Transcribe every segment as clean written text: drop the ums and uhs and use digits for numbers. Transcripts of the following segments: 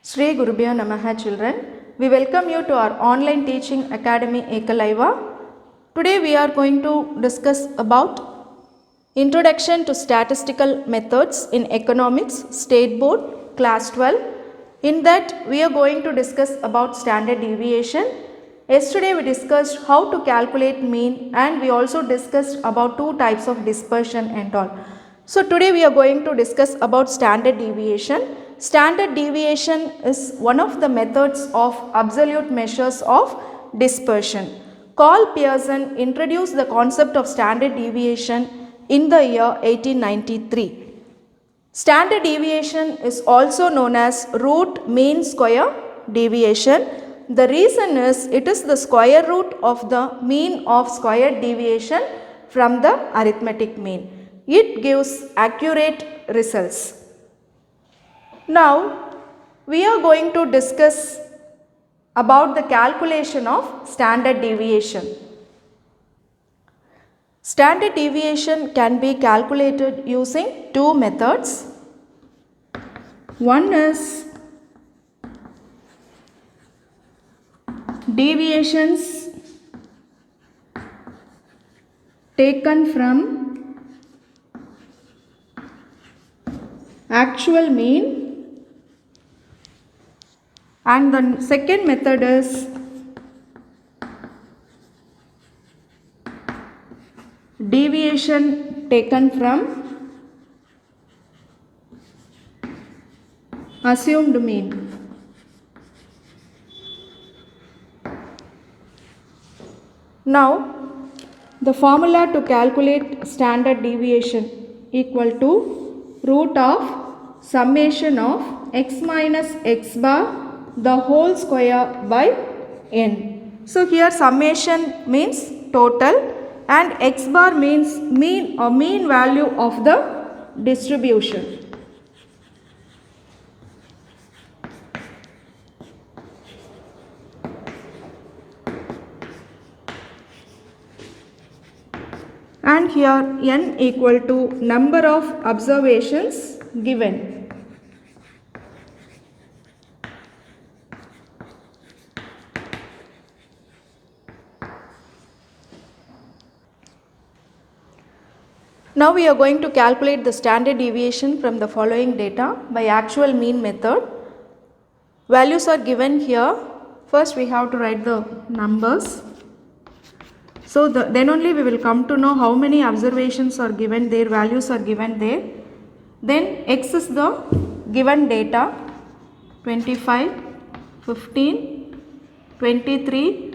Sri Gurubhyo Namaha children. We welcome you to our online teaching academy Ekalaiva. Today we are going to discuss about Introduction to Statistical Methods in Economics, State Board, Class 12. In that we are going to discuss about standard deviation. Yesterday we discussed how to calculate mean and we also discussed about two types of dispersion and all. So today we are going to discuss about standard deviation. Standard deviation is one of the methods of absolute measures of dispersion. Carl Pearson introduced the concept of standard deviation in the year 1893. Standard deviation is also known as root mean square deviation. The reason is it is the square root of the mean of squared deviation from the arithmetic mean. It gives accurate results. Now, we are going to discuss about the calculation of standard deviation. Standard deviation can be calculated using two methods. One is deviations taken from actual mean, and the second method is deviation taken from assumed mean. Now, the formula to calculate standard deviation equal to root of summation of x minus x bar the whole square by n. So here summation means total and x bar means mean or mean value of the distribution. And here n equal to number of observations given. Now we are going to calculate the standard deviation from the following data by actual mean method. Values are given here. First we have to write the numbers. So then only we will come to know how many observations are given there, values are given there. Then x is the given data 25, 15, 23,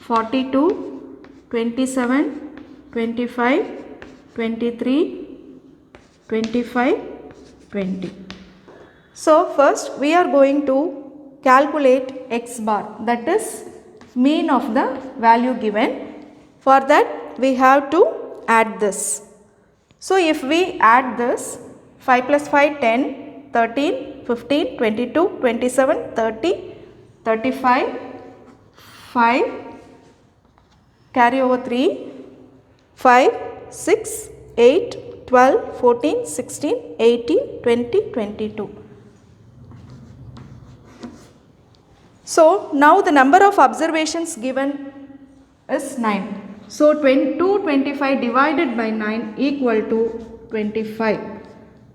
42, 27, 25, 23, 25, 20. So first we are going to calculate x bar, that is mean of the value given. For that we have to add this. So if we add this 5 plus 5 10, 13, 15, 22, 27, 30, 35, 5, carry over 3, 5, 6, 8, 12, 14, 16, 18, 20, 22. So now the number of observations given is 9. So 225 divided by 9 equal to 25.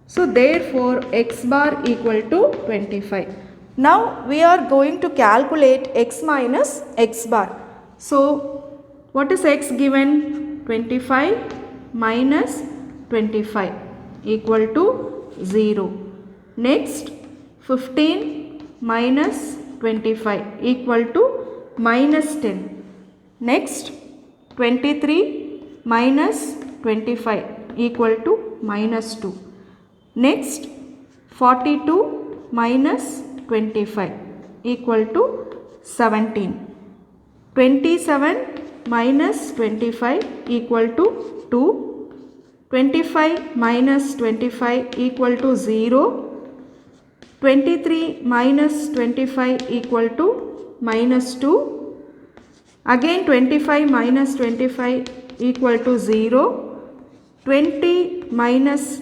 So therefore x bar equal to 25. Now we are going to calculate x minus x bar. So what is x given? 25 minus 25 equal to 0. Next 15 minus 25 equal to minus 10. Next 23 minus 25 equal to minus 2. Next 42 minus 25 equal to 17. 27 minus 25 equal to 2. 25 minus 25 equal to 0. 23 minus 25 equal to minus 2. Again 25 minus 25 equal to 0. 20 minus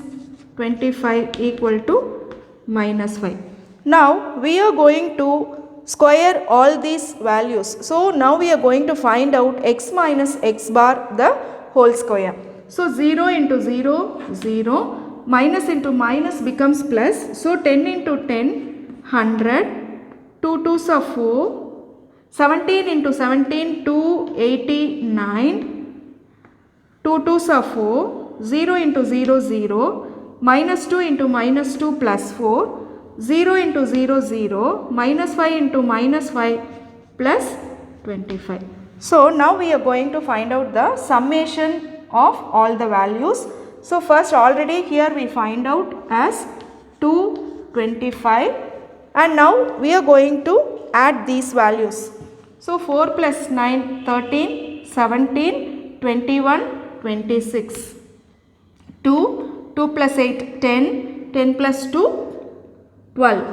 25 equal to minus 5. Now we are going to square all these values. So now we are going to find out x minus x bar the whole square. So 0 into 0, 0, minus into minus becomes plus. So 10 into 10, 100, 2 2s are 4, 17 into 17, 289, 2 2s are 4, 0 into 0, 0, minus 2 into minus 2 plus 4, 0 into 0, 0, minus 5 into minus 5 plus 25. So now we are going to find out the summation of all the values. So first already here we find out as 225, and now we are going to add these values. So 4 plus 9, 13, 17, 21, 26. 2, 2 plus 8, 10, 10 plus 2, 12,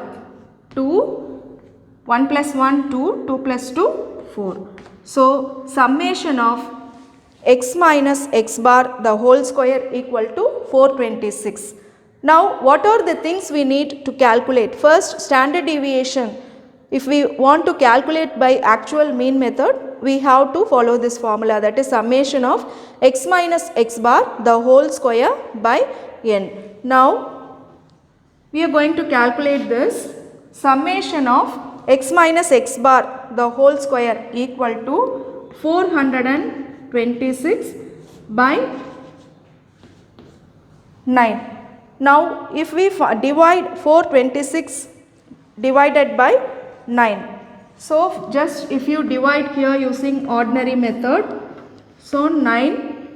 2, 1 plus 1, 2, 2 plus 2, 4. So summation of x minus x bar the whole square equal to 426. Now what are the things we need to calculate? First, standard deviation. If we want to calculate by actual mean method, we have to follow this formula, that is summation of x minus x bar the whole square by n. Now we are going to calculate this. Summation of x minus x bar the whole square equal to 426 by 9. Now if we divide 426 divided by 9. So just if you divide here using ordinary method, so 9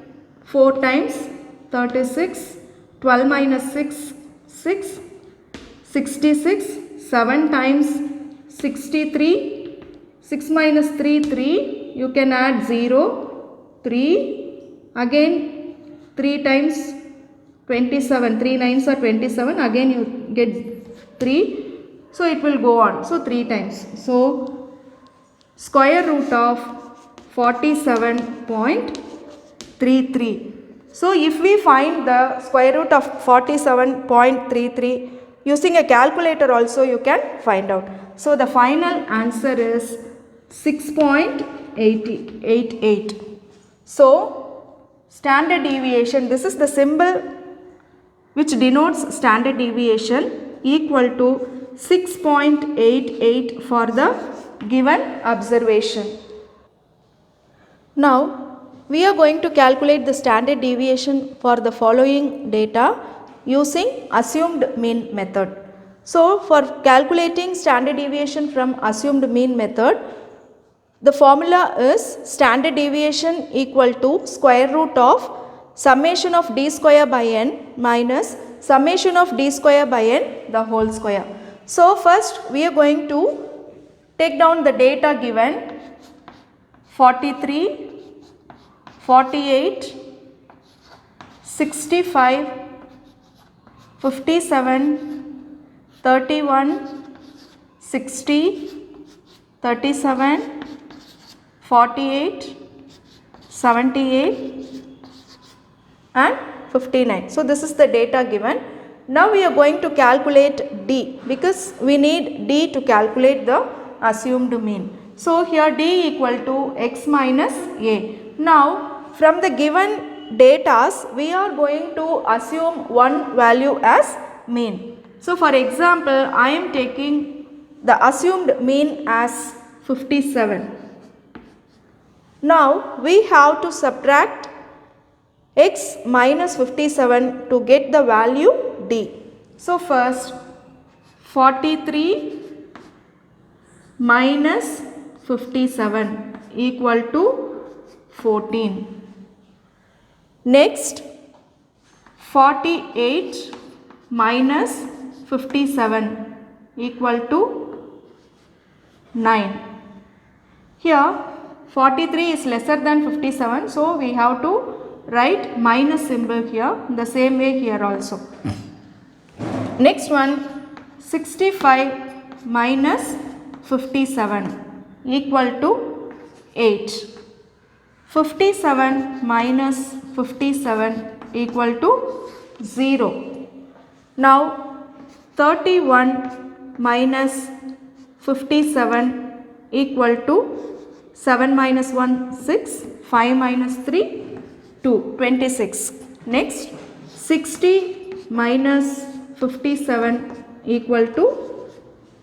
4 times 36, 12 minus 6, 6, 66, 7 times 63, 6 minus 3, 3, you can add 0, 3, again 3 times 27, 3 9s are 27, again you get 3, so it will go on, so 3 times. So square root of 47.33. So if we find the square root of 47.33 using a calculator also you can find out. So the final answer is 6.88. So standard deviation, this is the symbol which denotes standard deviation, equal to 6.88 for the given observation. Now we are going to calculate the standard deviation for the following data using assumed mean method. So for calculating standard deviation from assumed mean method, the formula is standard deviation equal to square root of summation of d square by n minus summation of d square by n the whole square. So first we are going to take down the data given: 43, 48, 65, 57, 31, 60, 37, 48, 78 and 59. So this is the data given. Now we are going to calculate d, because we need d to calculate the assumed mean. So here d equal to x minus a. Now from the given datas we are going to assume one value as mean. So for example, I am taking the assumed mean as 57. Now we have to subtract x minus 57 to get the value d. So first 43 minus 57 equal to 14. Next 48 minus 57 equal to 9. Here 43 is lesser than 57, so we have to write minus symbol here, the same way here also. Next one 65 minus 57 equal to 8. 57 minus 57 equal to 0. Now 31 minus 57 equal to 7 minus 1 6, 5 minus 3 2, 26. Next 60 minus 57 equal to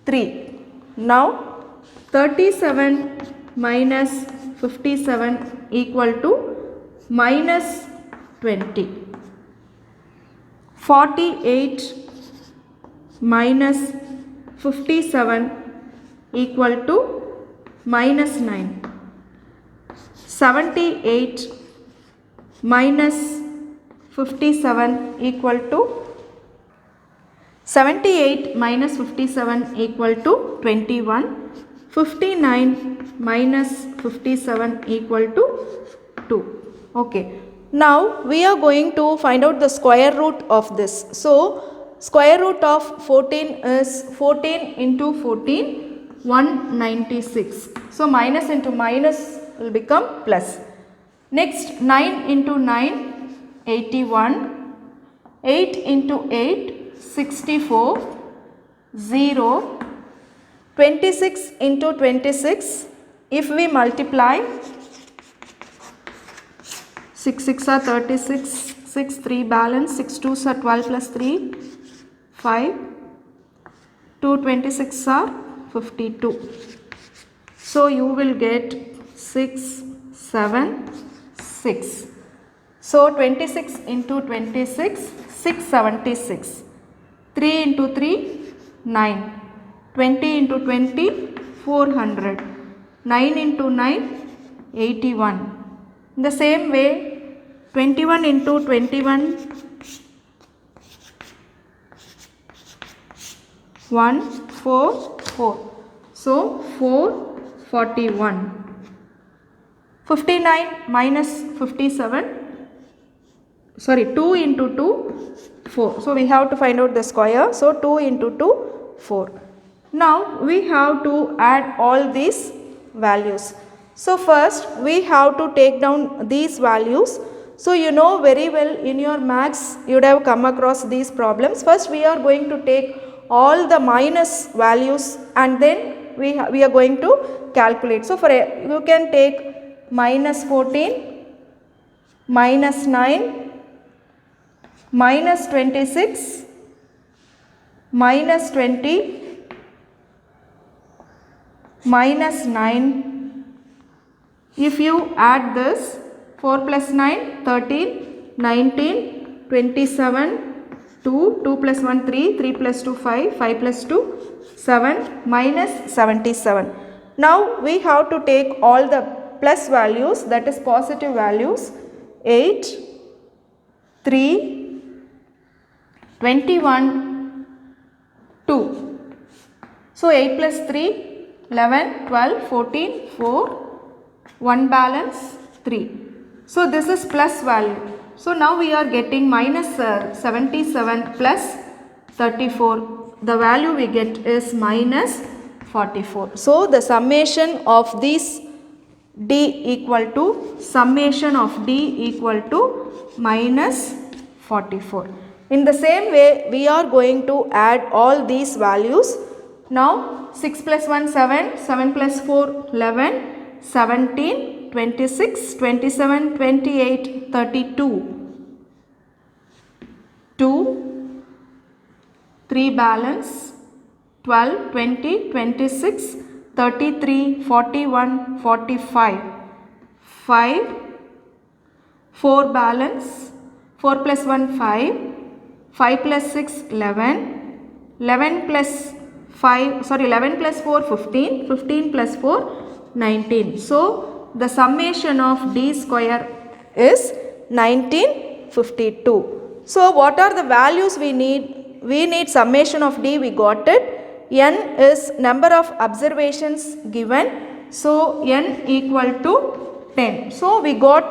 3. Now 37 minus 57 equal to minus 20. 48 minus 57 equal to minus 9. 78 minus 57 equal to 78 minus 57 equal to 21. 59 minus 57 equal to 2. Okay. Now we are going to find out the square root of this. So square root of 14 is 14 into 14, 196. So minus into minus will become plus. Next 9 into 9, 81. 8 into 8, 64. 0. 26 into 26, if we multiply, 6 6 are 36, 6 3 balance, 6 2s are 12 plus 3, 5, 2 26 are 52. So you will get 6 7 6. So 26 into 26, 676. 3 into 3, 9. 20 into 20, 400. 9 into 9, 81. In the same way, 21 into 21, 144. So 441. 59 minus 57, sorry, 2 into 2, 4. So we have to find out the square. So 2 into 2, 4. Now we have to add all these values. So first we have to take down these values. So you know very well in your maths you would have come across these problems. First we are going to take all the minus values and then we are going to calculate. So you can take minus 14, minus 9, minus 26, minus 20, minus 9. If you add this, 4 plus 9, 13, 19, 27, 2, 2 plus 1, 3, 3 plus 2, 5, 5 plus 2, 7, minus 77. Now we have to take all the plus values, that is positive values, 8, 3, 21, 2. So 8 plus 3, 11, 12, 14, 4, 1 balance 3. So this is plus value. So now we are getting minus 77 plus 34. The value we get is minus 44. So the summation of these D equal to minus 44. In the same way we are going to add all these values. Now 6 plus 1 7, 7 plus 4 11, 17, 26, 27, 28, 32, 2, 3 balance, 12, 20, 26, 33, 41, 45, 5, 4 balance, 4 plus 1 5, 5 plus 6 11, 11 plus 11 plus 4 15, 15 plus 4 19. So the summation of D square is 1952. So what are the values we need? We need summation of D, we got it. N is number of observations given. So N equal to 10. So we got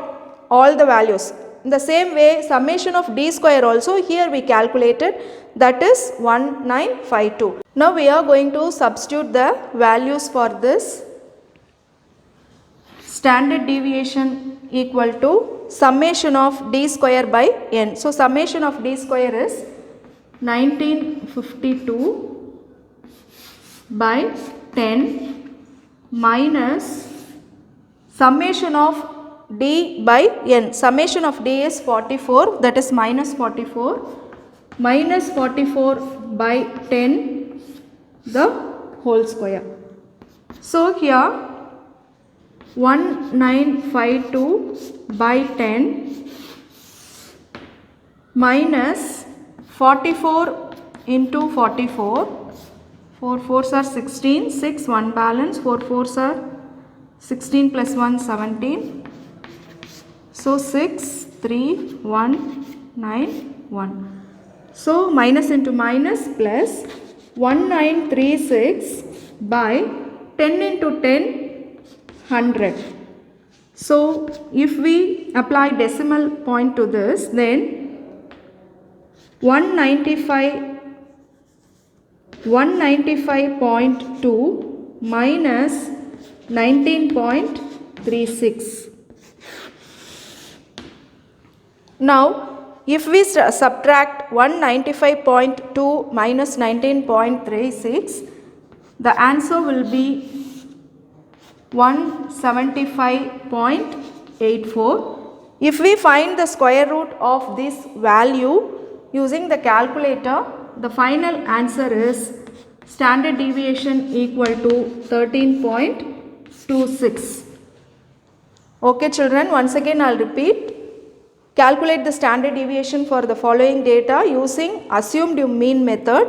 all the values. In the same way summation of D square also here we calculated, that is 1952. Now we are going to substitute the values for this. Standard deviation equal to summation of D square by N. So summation of D square is 1952 by 10 minus summation of d by n. Summation of d is 44, that is minus 44 minus 44 by 10 the whole square. So here 1952 by 10 minus 44 into 44, 4 4s are 16, 6 1 balance, 4 4s are 16 plus 1 17, so 6 3 1 9 1. So minus into minus plus 1936 by 10 into 10 100. So if we apply decimal point to this, then 195.2 minus 19.36. Now if we subtract 195.2 minus 19.36, the answer will be 175.84. If we find the square root of this value using the calculator, the final answer is standard deviation equal to 13.26. Okay children, once again I will repeat. Calculate the standard deviation for the following data using assumed mean method.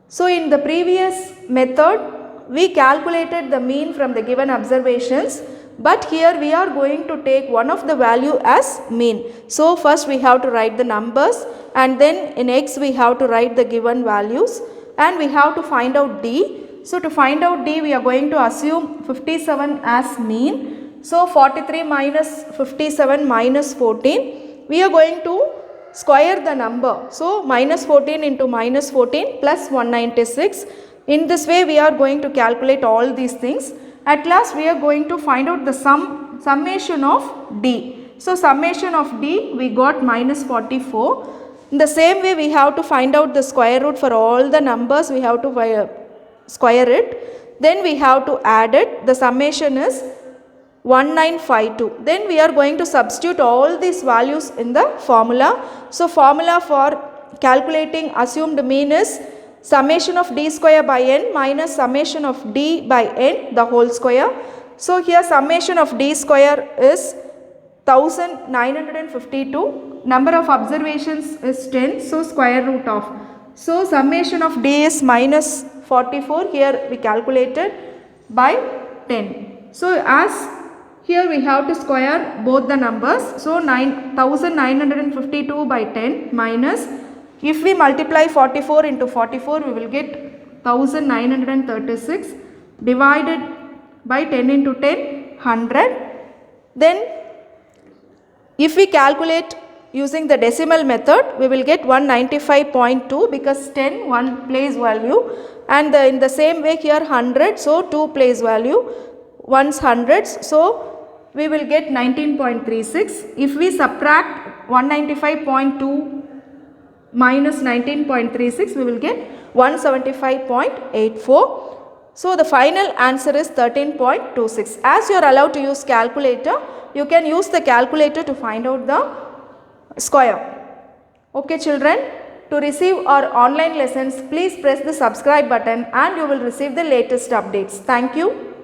So in the previous method we calculated the mean from the given observations, but here we are going to take one of the value as mean. So first we have to write the numbers, and then in x we have to write the given values, and we have to find out d. So to find out d we are going to assume 57 as mean. So 43 minus 57 minus 14, we are going to square the number. So minus 14 into minus 14 plus 196. In this way we are going to calculate all these things. At last we are going to find out the summation of d. So summation of d we got minus 44. In the same way we have to find out the square root for all the numbers. We have to square it. Then we have to add it. The summation is 1952. Then we are going to substitute all these values in the formula. So formula for calculating assumed mean is summation of d square by n minus summation of d by n the whole square. So here summation of d square is 1952. Number of observations is 10. So square root of. So summation of d is minus 44. Here we calculated by 10. So as here we have to square both the numbers. So 1952 by 10 minus, if we multiply 44 into 44 we will get 1936 divided by 10 into 10 100. Then if we calculate using the decimal method we will get 195.2 because 10 1 place value, and in the same way here 100, so 2 place value, one's hundreds, so we will get 19.36. If we subtract 195.2 minus 19.36 we will get 175.84. So the final answer is 13.26. As you are allowed to use calculator, you can use the calculator to find out the square. Okay children, to receive our online lessons please press the subscribe button and you will receive the latest updates. Thank you.